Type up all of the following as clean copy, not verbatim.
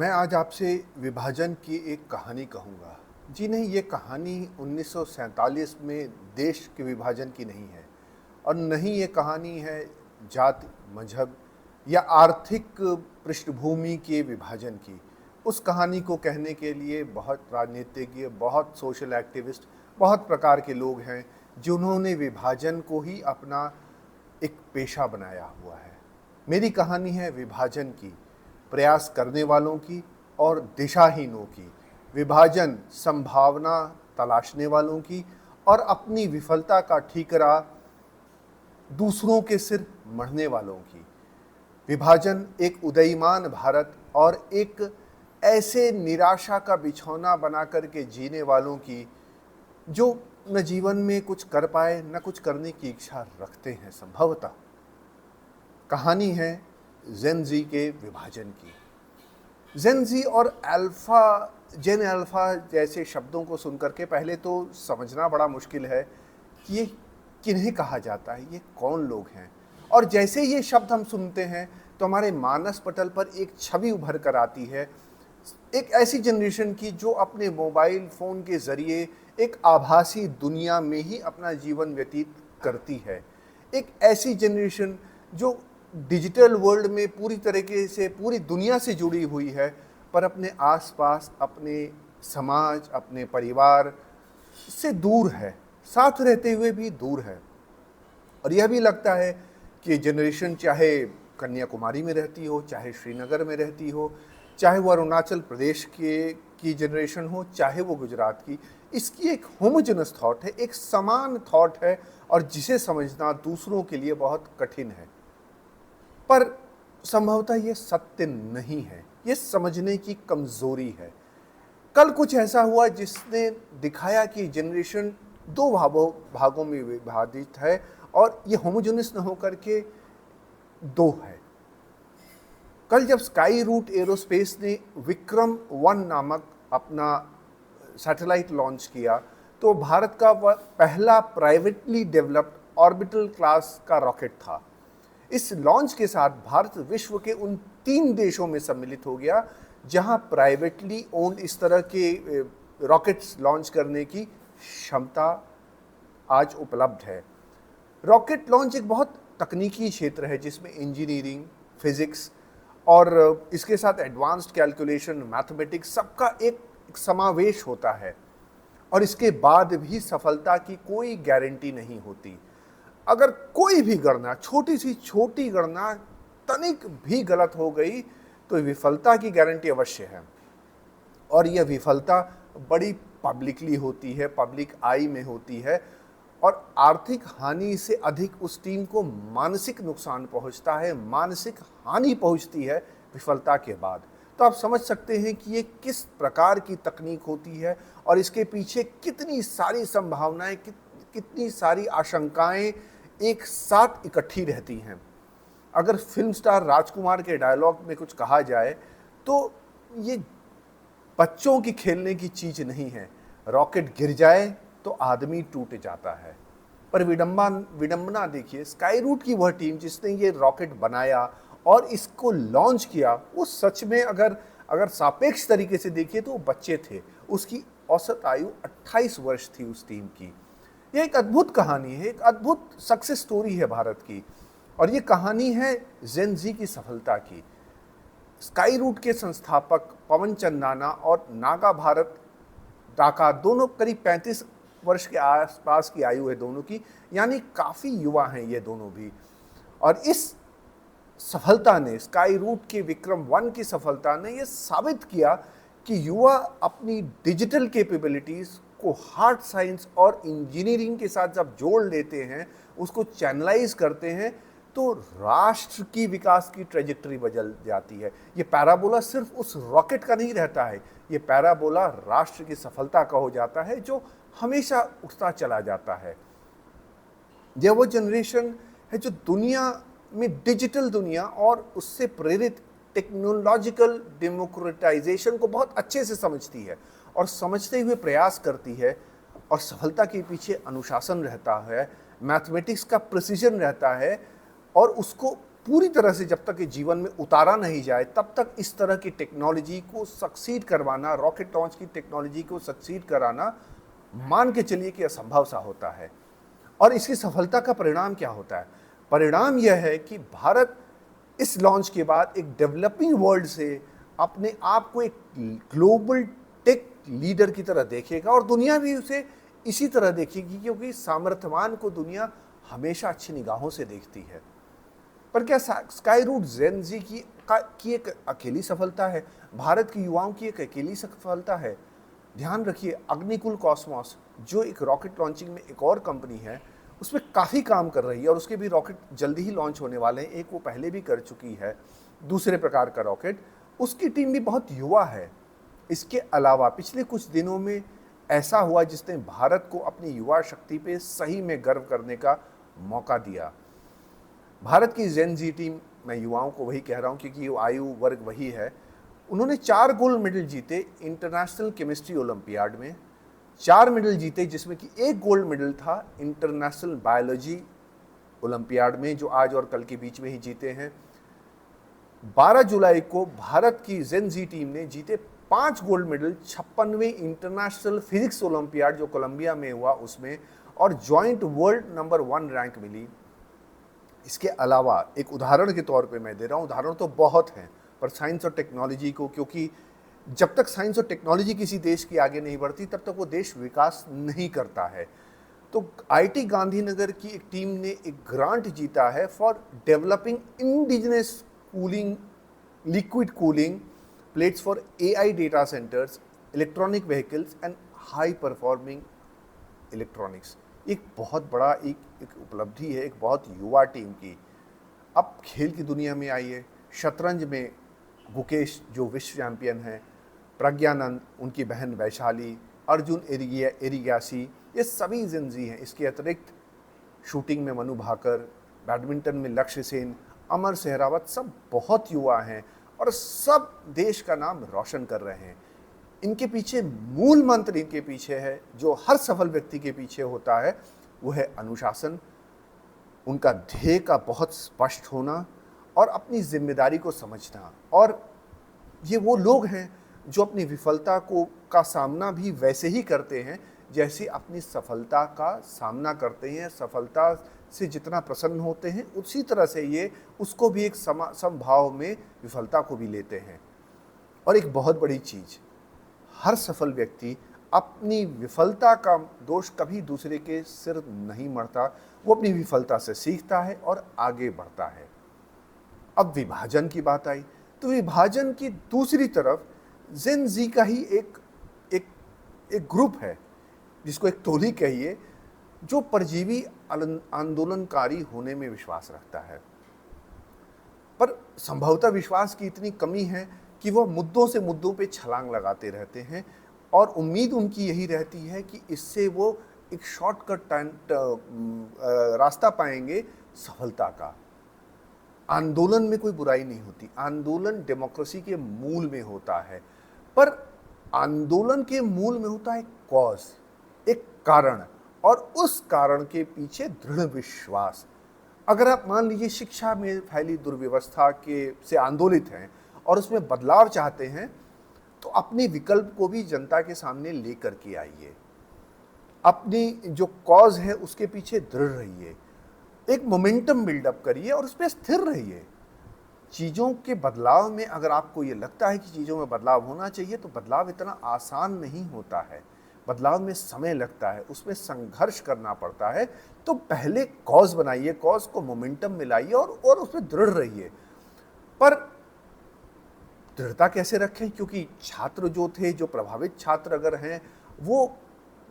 मैं आज आपसे विभाजन की एक कहानी कहूँगा। जी नहीं, ये कहानी 1947 में देश के विभाजन की नहीं है और न ही ये कहानी है जाति, मज़हब या आर्थिक पृष्ठभूमि के विभाजन की। उस कहानी को कहने के लिए बहुत राजनीतिज्ञ, बहुत सोशल एक्टिविस्ट, बहुत प्रकार के लोग हैं जिन्होंने विभाजन को ही अपना एक पेशा बनाया हुआ है। मेरी कहानी है विभाजन की, प्रयास करने वालों की और दिशाहीनों की, विभाजन संभावना तलाशने वालों की और अपनी विफलता का ठीकरा दूसरों के सिर मढ़ने वालों की। विभाजन एक उदयमान भारत और एक ऐसे निराशा का बिछौना बना करके जीने वालों की जो न जीवन में कुछ कर पाए न कुछ करने की इच्छा रखते हैं संभवतः। कहानी है जेन जी के विभाजन की। जेन जी और जेन अल्फा जैसे शब्दों को सुनकर के पहले तो समझना बड़ा मुश्किल है कि ये किन्हें कहा जाता है, ये कौन लोग हैं। और जैसे ये शब्द हम सुनते हैं तो हमारे मानस पटल पर एक छवि उभर कर आती है, एक ऐसी जनरेशन की जो अपने मोबाइल फ़ोन के ज़रिए एक आभासी दुनिया में ही अपना जीवन व्यतीत करती है। एक ऐसी जनरेशन जो डिजिटल वर्ल्ड में पूरी तरीके से पूरी दुनिया से जुड़ी हुई है, पर अपने आसपास, अपने समाज, अपने परिवार से दूर है, साथ रहते हुए भी दूर है। और यह भी लगता है कि जनरेशन चाहे कन्याकुमारी में रहती हो, चाहे श्रीनगर में रहती हो, चाहे वो अरुणाचल प्रदेश की जनरेशन हो, चाहे वो गुजरात की, इसकी एक होमोजेनस थॉट है, एक समान थॉट है और जिसे समझना दूसरों के लिए बहुत कठिन है। पर संभवतः ये सत्य नहीं है, ये समझने की कमजोरी है। कल कुछ ऐसा हुआ जिसने दिखाया कि जनरेशन दो भागों में विभाजित है और ये होमोजेनस न होकर के दो है। कल जब स्काई रूट एरोस्पेस ने विक्रम 1 नामक अपना सैटेलाइट लॉन्च किया तो भारत का वह पहला प्राइवेटली डेवलप्ड ऑर्बिटल क्लास का रॉकेट था। इस लॉन्च के साथ भारत विश्व के उन 3 देशों में सम्मिलित हो गया जहां प्राइवेटली ओन्ड इस तरह के रॉकेट्स लॉन्च करने की क्षमता आज उपलब्ध है। रॉकेट लॉन्च एक बहुत तकनीकी क्षेत्र है जिसमें इंजीनियरिंग, फिजिक्स और इसके साथ एडवांस्ड कैलकुलेशन, मैथमेटिक्स सबका एक समावेश होता है और इसके बाद भी सफलता की कोई गारंटी नहीं होती। अगर कोई भी गणना, छोटी सी छोटी गणना तनिक भी गलत हो गई तो विफलता की गारंटी अवश्य है और यह विफलता बड़ी पब्लिकली होती है, पब्लिक आई में होती है और आर्थिक हानि से अधिक उस टीम को मानसिक नुकसान पहुंचता है, मानसिक हानि पहुंचती है विफलता के बाद। तो आप समझ सकते हैं कि ये किस प्रकार की तकनीक होती है और इसके पीछे कितनी सारी संभावनाएं, कितनी सारी आशंकाएं एक साथ इकट्ठी रहती हैं। अगर फिल्म स्टार राजकुमार के डायलॉग में कुछ कहा जाए तो ये बच्चों की खेलने की चीज़ नहीं है। रॉकेट गिर जाए तो आदमी टूट जाता है। पर विडंबना देखिए, स्काई रूट की वह टीम जिसने ये रॉकेट बनाया और इसको लॉन्च किया, वो सच में अगर सापेक्ष तरीके से देखिए तो वो बच्चे थे। उसकी औसत आयु 28 वर्ष थी उस टीम की। यह एक अद्भुत कहानी है, एक अद्भुत सक्सेस स्टोरी है भारत की और ये कहानी है जेन जी की सफलता की। स्काई रूट के संस्थापक पवन चंदाना और नागा भारत डाका दोनों करीब 35 वर्ष के आसपास की आयु है दोनों की, यानी काफ़ी युवा हैं ये दोनों भी। और इस सफलता ने, स्काई रूट के विक्रम 1 की सफलता ने यह साबित किया कि युवा अपनी डिजिटल कैपेबिलिटीज़ को हार्ड साइंस और इंजीनियरिंग के साथ जब जोड़ लेते हैं, उसको चैनलाइज करते हैं, तो राष्ट्र की विकास की ट्रेजेक्टरी बदल जाती है। ये पैराबोला सिर्फ उस रॉकेट का नहीं रहता है, ये पैराबोला राष्ट्र की सफलता का हो जाता है जो हमेशा उठता चला जाता है। यह वो जनरेशन है जो दुनिया में, डिजिटल दुनिया और उससे प्रेरित टेक्नोलॉजिकल डेमोक्रेटाइजेशन को बहुत अच्छे से समझती है और समझते हुए प्रयास करती है और सफलता के पीछे अनुशासन रहता है, मैथमेटिक्स का प्रिसीजन रहता है और उसको पूरी तरह से जब तक ये जीवन में उतारा नहीं जाए तब तक इस तरह की टेक्नोलॉजी को सक्सीड करवाना, रॉकेट लॉन्च की टेक्नोलॉजी को सक्सीड कराना, मान के चलिए कि असंभव सा होता है। और इसकी सफलता का परिणाम क्या होता है? परिणाम यह है कि भारत इस लॉन्च के बाद एक डेवलपिंग वर्ल्ड से अपने आप को एक ग्लोबल टेक लीडर की तरह देखेगा और दुनिया भी उसे इसी तरह देखेगी, क्योंकि सामर्थ्यवान को दुनिया हमेशा अच्छी निगाहों से देखती है। पर क्या स्काई रूट जेन जी की एक अकेली सफलता है? भारत के युवाओं की एक अकेली सफलता है? ध्यान रखिए, अग्निकुल कॉस्मोस जो एक रॉकेट लॉन्चिंग में एक और कंपनी है, उसमें काफ़ी काम कर रही है और उसके भी रॉकेट जल्दी ही लॉन्च होने वाले हैं। एक वो पहले भी कर चुकी है दूसरे प्रकार का रॉकेट, उसकी टीम भी बहुत युवा है। इसके अलावा पिछले कुछ दिनों में ऐसा हुआ जिसने भारत को अपनी युवा शक्ति पे सही में गर्व करने का मौका दिया। भारत की जेन जी टीम, मैं युवाओं को वही कह रहा हूँ क्योंकि आयु वर्ग वही है, उन्होंने 4 गोल्ड मेडल जीते इंटरनेशनल केमिस्ट्री ओलंपियाड में, 4 मेडल जीते जिसमें कि 1 गोल्ड मेडल था इंटरनेशनल बायोलॉजी ओलंपियाड में जो आज और कल के बीच में ही जीते हैं। 12 जुलाई को भारत की जेन जी टीम ने जीते 5 गोल्ड मेडल 56वें इंटरनेशनल फिजिक्स ओलंपियाड जो कोलंबिया में हुआ उसमें, और जॉइंट वर्ल्ड नंबर 1 रैंक मिली। इसके अलावा एक उदाहरण के तौर पे मैं दे रहा हूँ, उदाहरण तो बहुत हैं, पर साइंस और टेक्नोलॉजी को, क्योंकि जब तक साइंस और टेक्नोलॉजी किसी देश की आगे नहीं बढ़ती तब तक वो देश विकास नहीं करता है। तो आईटी गांधीनगर की एक टीम ने एक ग्रांट जीता है for developing indigenous cooling, liquid cooling plates for AI data centres, electronic vehicles and high performing electronics. एक बहुत बड़ा एक उपलब्धि है, एक बहुत युवा टीम की। अब खेल की दुनिया में आइए, शतरंज में गुकेश जो विश्व चैंपियन हैं, प्रज्ञानंद, उनकी बहन वैशाली, अर्जुन एरिगासी, ये सभी जिंजी हैं। इसके अतिरिक्त शूटिंग में मनु भाकर, बैडमिंटन में लक्ष्य सेन, अमर सहरावत, सब बहुत युवा हैं और सब देश का नाम रोशन कर रहे हैं। इनके पीछे मूल मंत्र इनके पीछे है जो हर सफल व्यक्ति के पीछे होता है, वो है अनुशासन, उनका ध्येय का बहुत स्पष्ट होना और अपनी जिम्मेदारी को समझना। और ये वो लोग हैं जो अपनी विफलता का सामना भी वैसे ही करते हैं जैसे अपनी सफलता का सामना करते हैं। सफलता से जितना प्रसन्न होते हैं उसी तरह से ये उसको भी एक समभाव में विफलता को भी लेते हैं। और एक बहुत बड़ी चीज़, हर सफल व्यक्ति अपनी विफलता का दोष कभी दूसरे के सिर नहीं मढ़ता, वो अपनी विफलता से सीखता है और आगे बढ़ता है। अब विभाजन की बात आई तो विभाजन की दूसरी तरफ जेन जी का ही एक ग्रुप है, जिसको एक टोली कहिए, जो परजीवी आंदोलनकारी होने में विश्वास रखता है। पर संभवतः विश्वास की इतनी कमी है कि वह मुद्दों से मुद्दों पे छलांग लगाते रहते हैं और उम्मीद उनकी यही रहती है कि इससे वो एक शॉर्टकट रास्ता पाएंगे सफलता का। आंदोलन में कोई बुराई नहीं होती, आंदोलन डेमोक्रेसी के मूल में होता है, पर आंदोलन के मूल में होता है कॉज, एक कारण, और उस कारण के पीछे दृढ़ विश्वास। अगर आप मान लीजिए शिक्षा में फैली दुर्व्यवस्था से आंदोलित हैं और उसमें बदलाव चाहते हैं, तो अपने विकल्प को भी जनता के सामने लेकर के आइए, अपनी जो कॉज है उसके पीछे दृढ़ रहिए, एक मोमेंटम बिल्डअप करिए और उस पर स्थिर रहिए। चीज़ों के बदलाव में अगर आपको ये लगता है कि चीज़ों में बदलाव होना चाहिए, तो बदलाव इतना आसान नहीं होता है, बदलाव में समय लगता है, उसमें संघर्ष करना पड़ता है। तो पहले कॉज बनाइए, कॉज को मोमेंटम मिलाइए और उसमें दृढ़ रहिए। पर दृढ़ता कैसे रखें, क्योंकि छात्र जो थे, जो प्रभावित छात्र अगर हैं, वो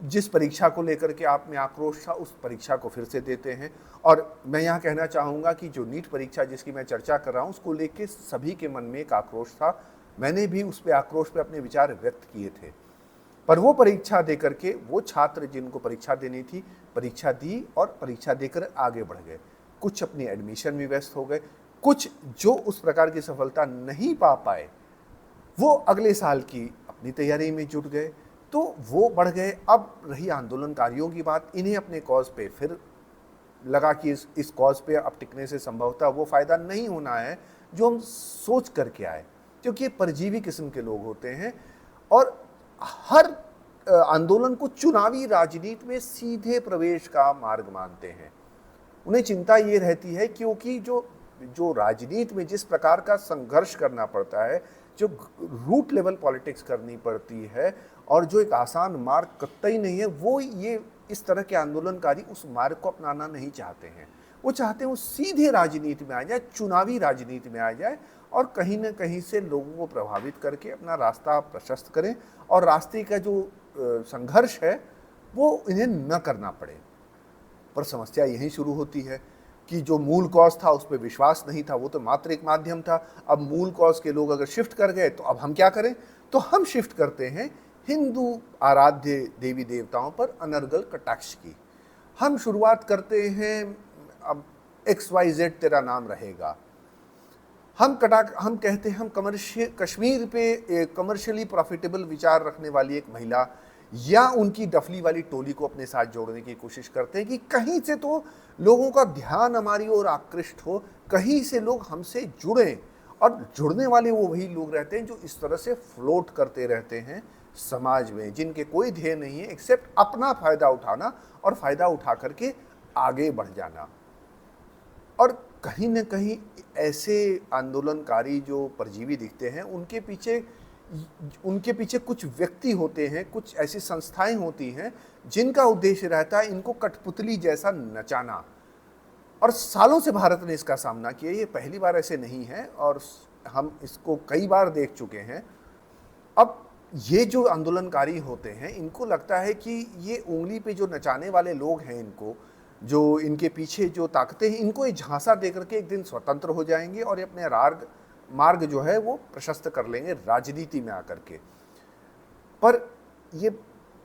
जिस परीक्षा को लेकर के आप में आक्रोश था उस परीक्षा को फिर से देते हैं। और मैं यहाँ कहना चाहूँगा कि जो नीट परीक्षा जिसकी मैं चर्चा कर रहा हूँ उसको लेके सभी के मन में एक आक्रोश था, मैंने भी उस पे आक्रोश पे अपने विचार व्यक्त किए थे। पर वो परीक्षा दे करके वो छात्र जिनको परीक्षा देनी थी परीक्षा दी और परीक्षा देकर आगे बढ़ गए। कुछ अपनी एडमिशन में व्यस्त हो गए, कुछ जो उस प्रकार की सफलता नहीं पा पाए वो अगले साल की अपनी तैयारी में जुट गए, तो वो बढ़ गए। अब रही आंदोलनकारियों की बात, इन्हें अपने कॉज पे फिर लगा कि इस कॉज पे अब टिकने से संभवतः वो फ़ायदा नहीं होना है जो हम सोच करके आए, क्योंकि ये परजीवी किस्म के लोग होते हैं और हर आंदोलन को चुनावी राजनीति में सीधे प्रवेश का मार्ग मानते हैं। उन्हें चिंता ये रहती है क्योंकि जो जो राजनीति में जिस प्रकार का संघर्ष करना पड़ता है, जो रूट लेवल पॉलिटिक्स करनी पड़ती है और जो एक आसान मार्ग कतई नहीं है, वो ये इस तरह के आंदोलनकारी उस मार्ग को अपनाना नहीं चाहते हैं। वो चाहते हैं वो सीधे राजनीति में आ जाए, चुनावी राजनीति में आ जाए और कहीं न कहीं से लोगों को प्रभावित करके अपना रास्ता प्रशस्त करें और रास्ते का जो संघर्ष है वो इन्हें न करना पड़े। पर समस्या यहीं शुरू होती है कि जो मूल कॉज था उस पर विश्वास नहीं था, वो तो मात्र एक माध्यम था। अब मूल कॉज के लोग अगर शिफ्ट कर गए तो अब हम क्या करें? तो हम शिफ्ट करते हैं हिंदू आराध्य देवी देवताओं पर अनर्गल कटाक्ष की। हम शुरुआत करते हैं अब XYZ तेरा नाम रहेगा। हम कहते हैं हम कश्मीर पे कमर्शियली प्रॉफिटेबल विचार रखने वाली एक महिला या उनकी डफली वाली टोली को अपने साथ जोड़ने की कोशिश करते हैं कि कहीं से तो लोगों का ध्यान हमारी ओर आकृष्ट हो, कहीं से लोग हमसे जुड़ें। और जुड़ने वाले वो वही लोग रहते हैं जो इस तरह से फ्लोट करते रहते हैं समाज में, जिनके कोई ध्येय नहीं है एक्सेप्ट अपना फ़ायदा उठाना और फ़ायदा उठा करके आगे बढ़ जाना। और कहीं न कहीं ऐसे आंदोलनकारी जो परजीवी दिखते हैं उनके पीछे कुछ व्यक्ति होते हैं, कुछ ऐसी संस्थाएं होती हैं जिनका उद्देश्य रहता है इनको कठपुतली जैसा नचाना। और सालों से भारत ने इसका सामना किया, ये पहली बार ऐसे नहीं है और हम इसको कई बार देख चुके हैं। अब ये जो आंदोलनकारी होते हैं इनको लगता है कि ये उंगली पे जो नचाने वाले लोग हैं, इनको जो इनके पीछे जो ताकतें हैं, इनको ये झांसा दे करके एक दिन स्वतंत्र हो जाएंगे और ये अपने मार्ग जो है वो प्रशस्त कर लेंगे राजनीति में आकर के। पर ये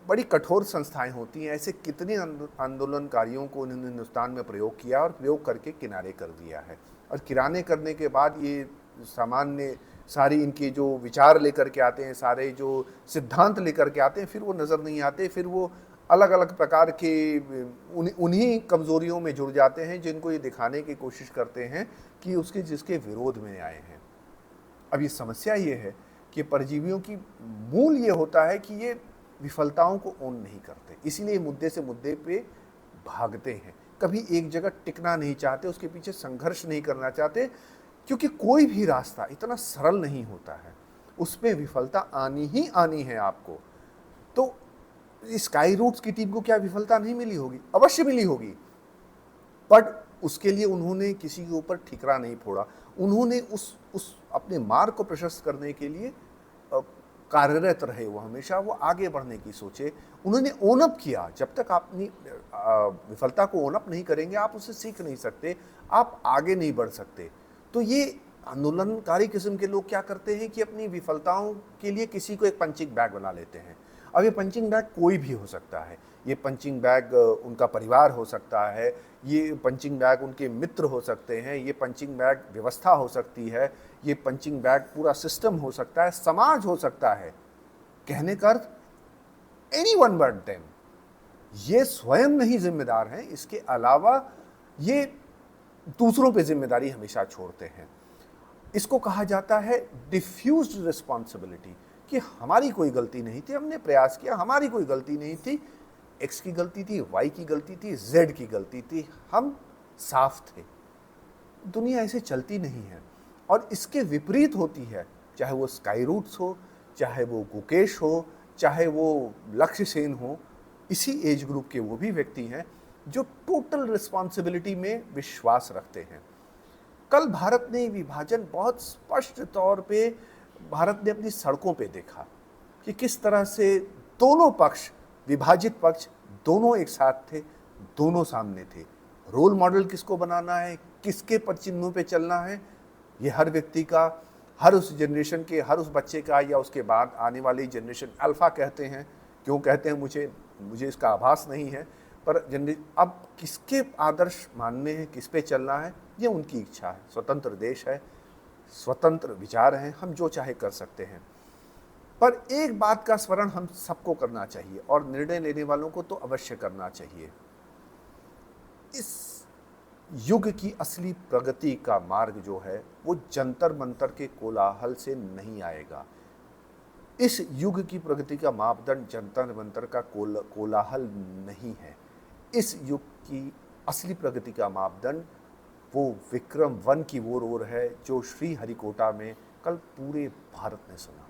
बड़ी कठोर संस्थाएं होती हैं। ऐसे कितने आंदोलनकारियों को उन्होंने हिंदुस्तान में प्रयोग किया और प्रयोग करके किनारे कर दिया है। और किनारे करने के बाद ये सामान्य सारी इनके जो विचार लेकर के आते हैं, सारे जो सिद्धांत लेकर के आते हैं, फिर वो नज़र नहीं आते। फिर वो अलग अलग प्रकार के उन्हीं कमज़ोरियों में जुड़ जाते हैं जिनको ये दिखाने की कोशिश करते हैं कि जिसके विरोध में आए हैं। अब ये समस्या ये है कि परजीवियों की मूल ये होता है कि ये विफलताओं को ओन नहीं करते, इसीलिए मुद्दे से मुद्दे पे भागते हैं, कभी एक जगह टिकना नहीं चाहते, उसके पीछे संघर्ष नहीं करना चाहते, क्योंकि कोई भी रास्ता इतना सरल नहीं होता है, उसमें विफलता आनी ही आनी है आपको। तो स्काई रूट्स की टीम को क्या विफलता नहीं मिली होगी? अवश्य मिली होगी, बट उसके लिए उन्होंने किसी के ऊपर ठिकरा नहीं फोड़ा। उन्होंने उस अपने मार्ग को प्रशस्त करने के लिए कार्यरत रहे। वो हमेशा वो आगे बढ़ने की सोचे। उन्होंने ओन अप किया। जब तक आप अपनी विफलता को ओन अप नहीं करेंगे, आप उससे सीख नहीं सकते, आप आगे नहीं बढ़ सकते। तो ये आंदोलनकारी किस्म के लोग क्या करते हैं कि अपनी विफलताओं के लिए किसी को एक पंचिंग बैग बना लेते हैं। अब ये पंचिंग बैग कोई भी हो सकता है। ये पंचिंग बैग उनका परिवार हो सकता है, ये पंचिंग बैग उनके मित्र हो सकते हैं, ये पंचिंग बैग व्यवस्था हो सकती है, ये पंचिंग बैग पूरा सिस्टम हो सकता है, समाज हो सकता है। कहने का अर्थ एनीवन बट देम। ये स्वयं नहीं जिम्मेदार हैं, इसके अलावा ये दूसरों पे जिम्मेदारी हमेशा छोड़ते हैं। इसको कहा जाता है डिफ्यूज्ड रिस्पॉन्सिबिलिटी, कि हमारी कोई गलती नहीं थी, हमने प्रयास किया, हमारी कोई गलती नहीं थी, X की गलती थी, Y की गलती थी, Z की गलती थी, हम साफ थे। दुनिया ऐसे चलती नहीं है और इसके विपरीत होती है, चाहे वो स्काई रूट्स हो, चाहे वो गुकेश हो, चाहे वो लक्ष्य सेन हो। इसी एज ग्रुप के वो भी व्यक्ति हैं जो टोटल रिस्पॉन्सिबिलिटी में विश्वास रखते हैं। कल भारत ने विभाजन बहुत स्पष्ट तौर पे भारत ने अपनी सड़कों पे देखा कि किस तरह से दोनों पक्ष, विभाजित पक्ष दोनों एक साथ थे, दोनों सामने थे। रोल मॉडल किसको बनाना है, किसके पद चिन्हों पे चलना है, ये हर व्यक्ति का, हर उस जनरेशन के, हर उस बच्चे का, या उसके बाद आने वाली जनरेशन अल्फा कहते हैं। क्यों कहते हैं मुझे इसका आभास नहीं है, पर अब किसके आदर्श मानने हैं, किस पे चलना है, ये उनकी इच्छा है। स्वतंत्र देश है, स्वतंत्र विचार हैं, हम जो चाहे कर सकते हैं। पर एक बात का स्मरण हम सबको करना चाहिए और निर्णय लेने वालों को तो अवश्य करना चाहिए। इस युग की असली प्रगति का मार्ग जो है वो जंतर मंतर के कोलाहल से नहीं आएगा। इस युग की प्रगति का मापदंड जंतर मंतर का कोलाहल नहीं है। इस युग की असली प्रगति का मापदंड वो विक्रम वन की ओर है जो श्री हरिकोटा में कल पूरे भारत ने सुना।